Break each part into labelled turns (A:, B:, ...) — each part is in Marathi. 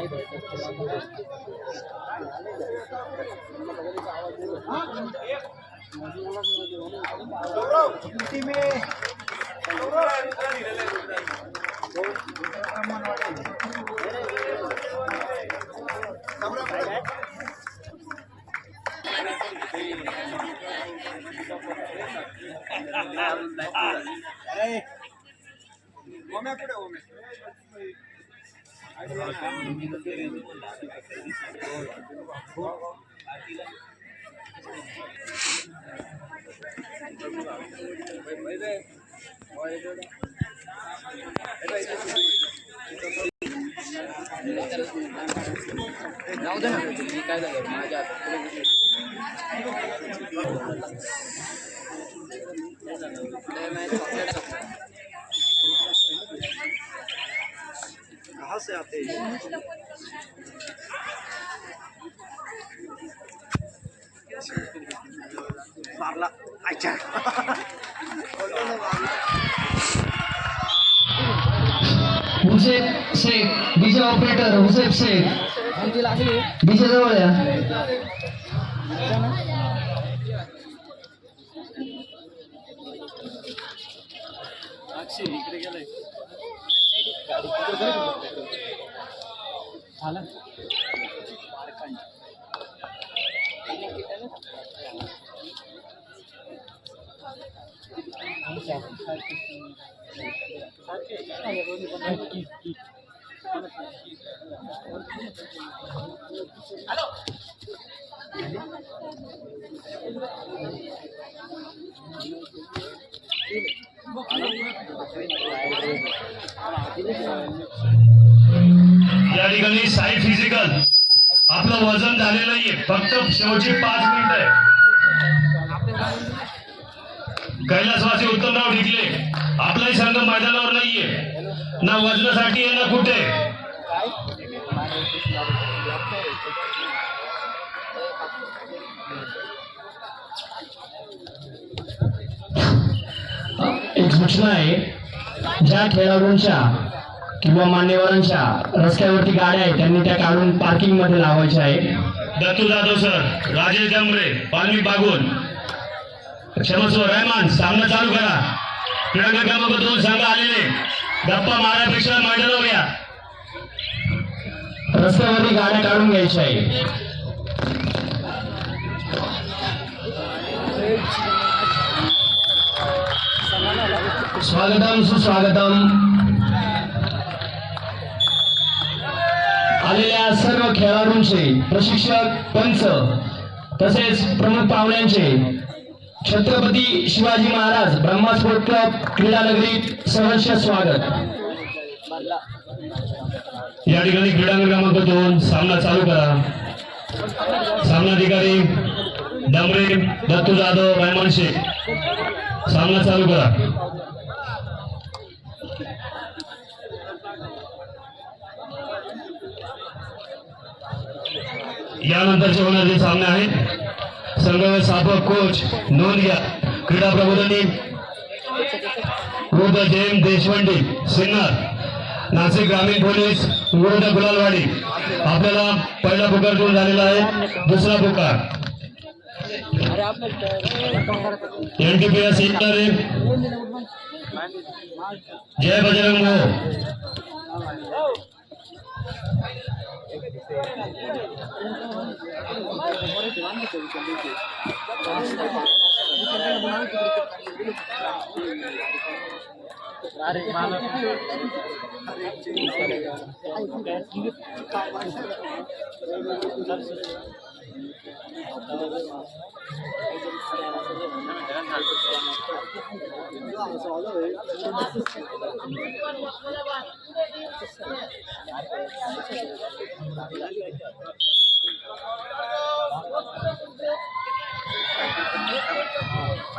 A: जाऊ दे ना मी काय झालं माझ्या कहाँ से आते हैं मारला अच्छा
B: Husef Shaikh DJ operator Husef Shaikh DJ जवळ या
A: इकडे गेलाय झालं
C: या ठिकाणी साई फिजिकल आपलं वजन झालेलं नाहीये, फक्त शेवटची 5 मिनिटं आहे. कैलासवासी उत्तमराव ढिकले आपलाही संघ मैदानावर नाहीये, ना वजनासाठी आहे ना कुठे.
B: एक सूचना आहे, ज्या खेळाडूंच्या किंवा मान्यवरांच्या रस्त्यावरती गाड्या आहेत त्यांनी त्या काढून पार्किंग मध्ये लावायच्या आहे.
C: दत्तू जाधव सर, राजेश डमरे, पालवी बागुल, क्षमस्व रहमान, सामना चालू करा. क्रीडांगण क्रमांक 2 संघ आलेले, गप्पा मारण्यापेक्षा मैदानावर या.
B: रस्त्यावरती गाड्या काढून घ्यायच्या आहे. स्वागतम सुस्वागतम. आलेल्या सर्व खेळाडूंचे, प्रशिक्षक, पंच तसेच प्रमुख पाहुण्यांचे छत्रपती शिवाजी महाराज ब्रह्मा स्पोर्ट क्लब क्रीडा नगरीत सहर्ष स्वागत.
C: या ठिकाणी क्रीडांगण क्रमांक 2 सामना चालू करा. सामनाधिकारी डमरे, दत्तू जाधव, रहमान शेख, सामना चालू करा. यानंतरचे होणारे सामने आहेत. संघ व्यवस्थापक कोच नोंद घ्या. क्रीडा प्रबोधनी विरुद्ध जयम देशवंडी सिन्नर, नाशिक ग्रामीण पोलीस विरुद्ध गुलालवाडी. आपल्याला पहिला पुकार देऊन झालेला आहे. दुसरा पुकार NTPS जय बजरंग हो.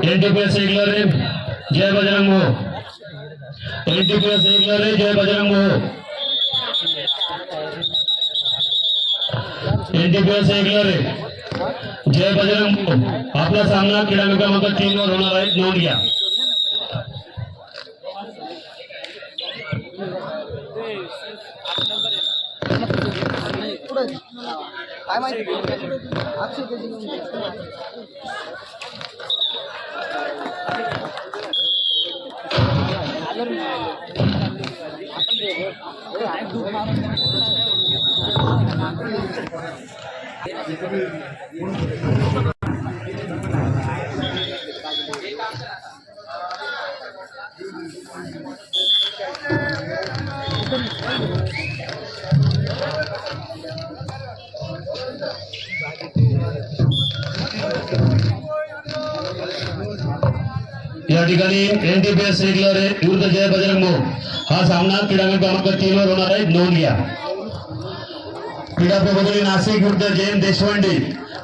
C: NTPS रे जय बजरंग हो. NTPS रे जय बजरंग हो. NTPS रे जय बजरंग हो. आपला सामना क्रीडांगण क्रमांक 3 वर होणार आहे. नोंद घ्या.
A: काय माहिती अक्षय कधी
C: या ठिकाणी एनटीपीएस रेग्युलर विरुद्ध जय बजरंग मोह हा सामना क्रीडांगण क्रमांक 3 वर होणार आहे. नोंद घ्या. क्रीडा प्रबोधिनी नाशिक विरुद्ध जयंत देशपांडे.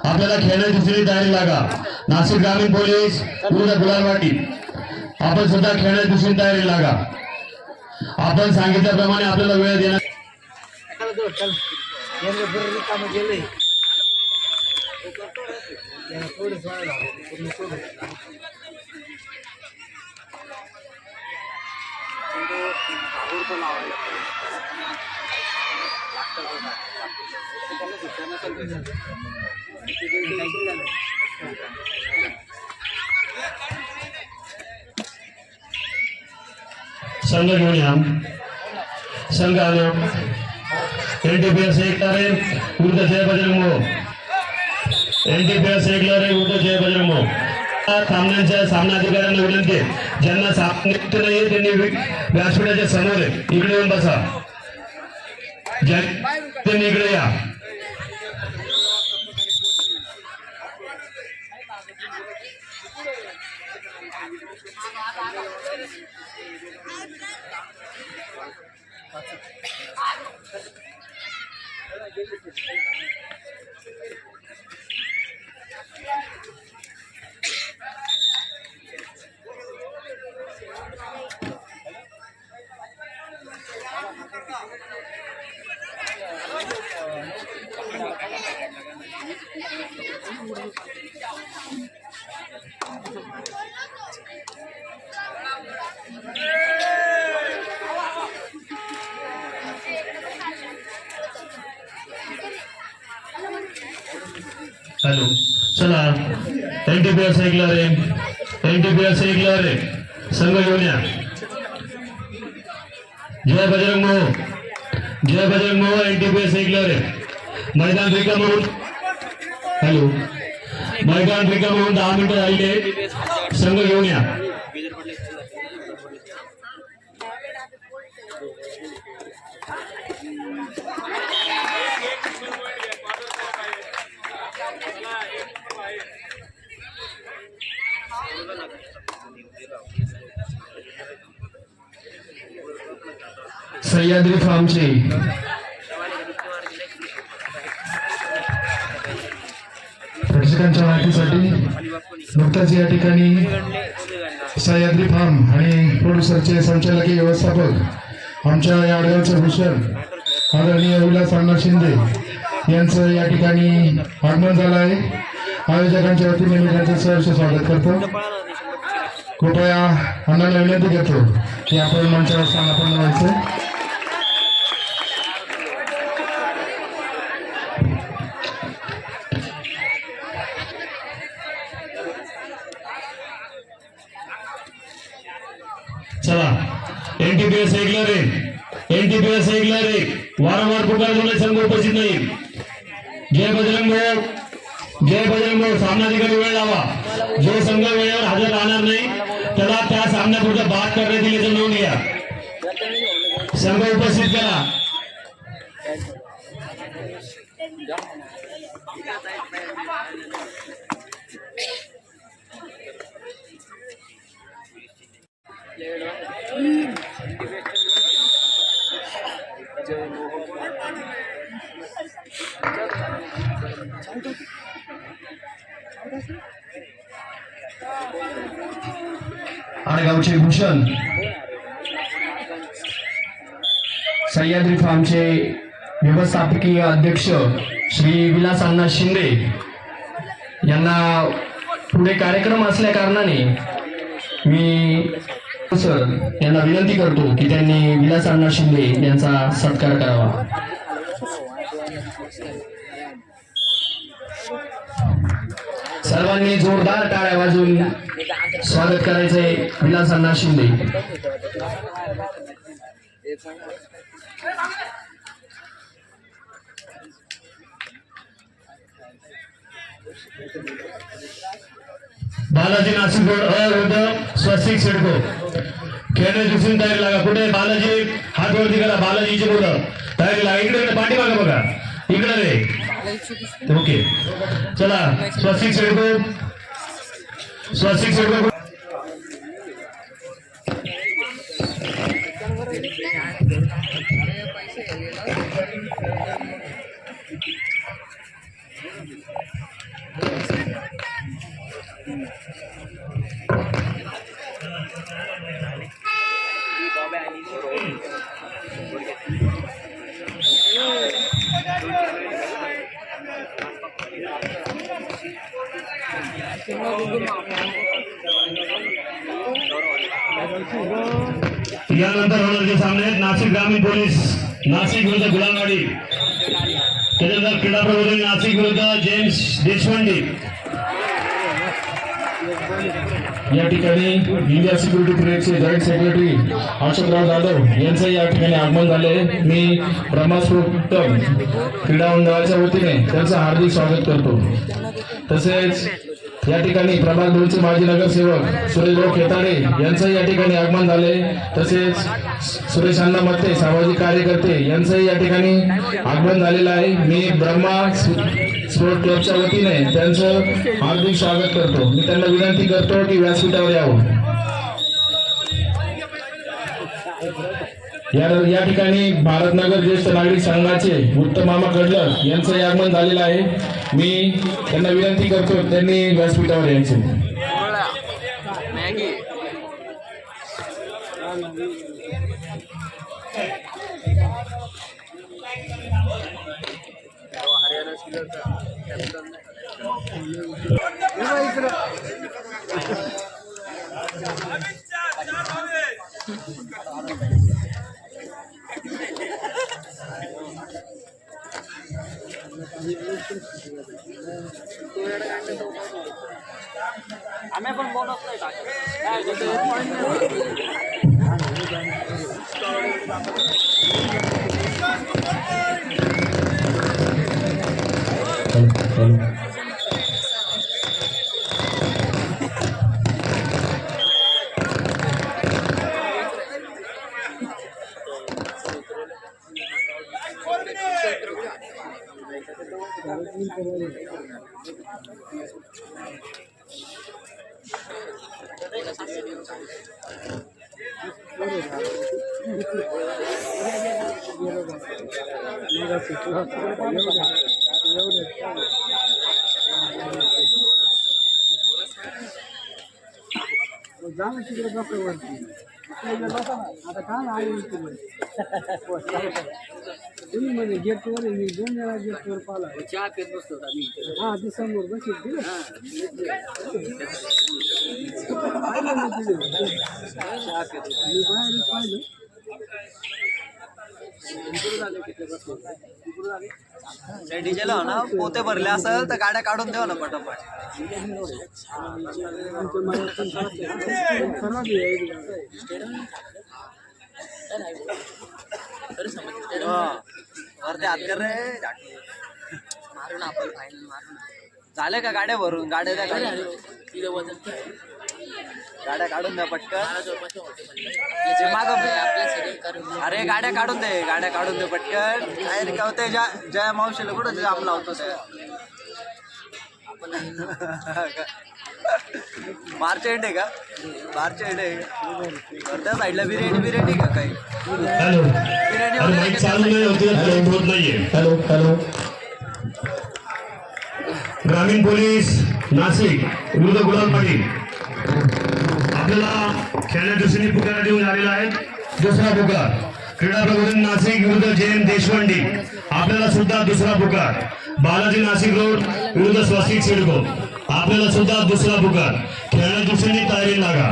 C: आपल्याला खेळण्याची दुसरी तयारी लागा. नाशिक ग्रामीण पोलीस विरुद्ध गुलालवाटी. आपण सुद्धा खेळण्याची दुसरी तयारी लागा. आपण सांगितल्याप्रमाणे आपल्याला वेळ देणार. संघ घेऊन या. संघ आलो. एनटीपीएस एक तारे विरुद्ध जय बजरंग मोह. एनटीपीएस एक लढाई विरुद्ध जय बजरंग मोह. सामन्यांच्या सामना अधिकाऱ्यांना विनंती आहे, ज्यांना सामने नाहीये त्यांनी व्यासपीठाच्या समोर आहे, इकडे येऊन बसा. त्यांनी इकडे या. हॅलो, चला. एनटीपीएस ऐकलं रे. एनटीपीएस ऐकलं रे. संघ घेऊन या. जय बजरंग मोह. जय बजरंग मोह. एनटीपीएस ऐकलं रे. मैदान रिकाम होऊन. हॅलो, मैदान रिकाम होऊन 10 मिनिटं झाली. संघ घेऊन या.
B: सह्याद्री फार्मचे प्रेक्षकांच्या माहितीसाठी नुकताच या ठिकाणी सह्याद्री फार्म आणि प्रोड्युसरचे संचालकीय व्यवस्थापक आमच्या या आडगावचे भूषण आदरणीय विलास अण्णा शिंदे यांचं या ठिकाणी आगमन झालं आहे. आयोजकांच्या वतीने मी त्यांचं सहर्ष स्वागत करतो. कृपया अण्णांना विनंती करतो की आपण मंचावर स्थानापन्न व्हायचं.
C: चला. एनटीपीएस ऐकलं रे. एनटीपीएस ऐकलं रे. वारंवार पुकारल्यामुळे संघ उपस्थित नाही. जय बजरंग मोह. जय बजरंग मोह. सामनाधिकारी वेळ लावा. जो संघ वेळेवर हजर राहणार नाही त्याला त्या सामन्यापुरता बाद करण्यात येईल याचं नोंद घ्या. संघ उपस्थित करा.
B: आडगावचे भूषण सह्याद्री फार्मचे व्यवस्थापकीय अध्यक्ष श्री विलास अण्णा शिंदे यांना पुढे कार्यक्रम असल्या कारणाने मी सर यांना विनंती करतो की त्यांनी विलास अण्णा शिंदे यांचा सत्कार करावा. सर्वांनी जोरदार टाळ्या वाजवून स्वागत करायचंय विलासांना शिंदे.
C: बालाजी नाशिक रोड विरुद्ध स्वस्तिक सिडको खेळण्याची दुसरी तयारी लागा. कुठे बालाजी हात वरती करा. बालाजीची मुलं तयारी लागा. इकडे पाठीमागे बघा. इकडे रे. ओके चला स्वस्तिक सिडको स्वस्तिक सिडको यानंतर होणारे सामने आहेत नाशिक ग्रामीण पोलीस नाशिक विरुद्ध गुलामवाडी. त्याच्यानंतर क्रीडा प्रबोधन नाशिक विरुद्ध जेम्स देशपांडे.
B: या ठिकाणी इंडिया सिक्युरिटी क्रिएटचे जॉईंट सेक्रेटरी अशोकराव जाधव यांचं या ठिकाणी आगमन झाले. मी ब्रह्मस्फोट क्रीडा मंडळाच्या वतीने त्यांचं हार्दिक स्वागत करतो. तसेच या ठिकाणी प्रभाग 2चे माजी नगरसेवक सुरेशभाऊ खेताडे यांचंही या ठिकाणी आगमन झाले. तसेच सुरेश अण्णा मत्ते सामाजिक कार्यकर्ते यांचंही या ठिकाणी आगमन झालेलं आहे. मी ब्रह्मा स्पोर्ट क्लबच्या वतीने त्यांचं हार्दिक स्वागत करतो. मी त्यांना विनंती करतो की व्यासपीठावर यावं. या ठिकाणी भारतनगर ज्येष्ठ नागरिक संघाचे उत्तम मामा कडलर यांचं आगमन झालेलं आहे. मी त्यांना विनंती करतो त्यांनी व्यासपीठावर यायचं.
A: आम्ही पण बोलत
D: आता काय आहे तुम्ही म्हणजे गेटवर मी 2 वेळा गेटवर पाहिला.
A: चहा पेत बसतो आम्ही.
D: हा ते समोर बसले मी बाहेरच पाहिलं.
A: डीजेल ना पोते भरले असेल तर गाड्या काढून देऊ ना पटापट.
D: आमच्या मनात पण खराब
A: वरती हात कर रे. मारून आपण फायनल मारून झाले का गाड्या भरून. गाड्या द्या गाड्या काढून द्या पटकन. माग अरे गाड्या काढून दे. गाड्या काढून दे पटकन. काय का होते जया मावशीला कुठं जाम लावतो त्या. मार्च एंड आहे का. मार्च एंड आहे का. त्या साईडला बिर्याणी का काही.
C: हॅलो
A: बिर्याणी वगैरे
C: चालू नाही होत नाहीये.
B: Hello hello.
C: ग्रामीण पोलीस नाशिक विरुद्ध गुलाम पाटील. आपल्याला खेळण्या दृष्टीने पुकारा देऊन आलेला आहे. दुसरा पुकार क्रीडा प्रबोधन नाशिक विरुद्ध जयंत देशपांडे. आपल्याला सुद्धा दुसरा पुकार बालाजी नाशिक रोड विरुद्ध स्वस्तिक सिडको. आपल्याला सुद्धा दुसरा पुकार. खेळण्या दृष्टीने तयारी लागा.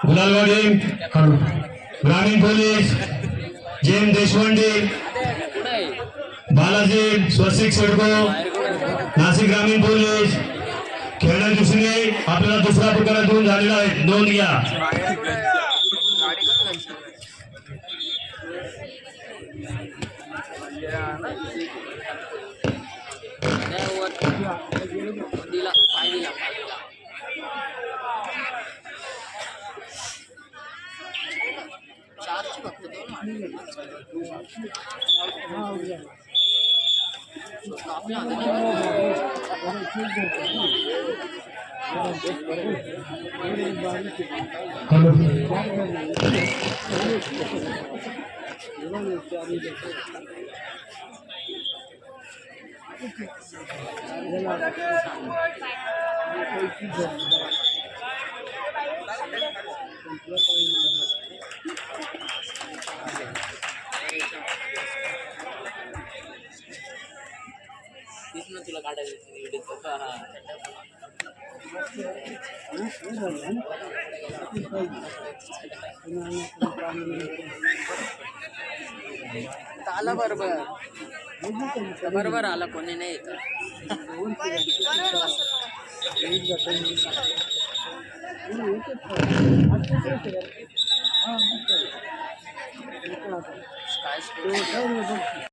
C: गुलालवाडी ग्रामीण पोलीस जेम देशपांडे बालाजी स्वस्तिक सिडको नाशिक ग्रामीण पोलीस खेळण्या दृष्टीने आपल्याला दुसरा प्रकार दोन झालेला आहे, नोंद घ्या.
E: तुला काढायचं आला बरोबर बरोबर आला कोणी नाही येत.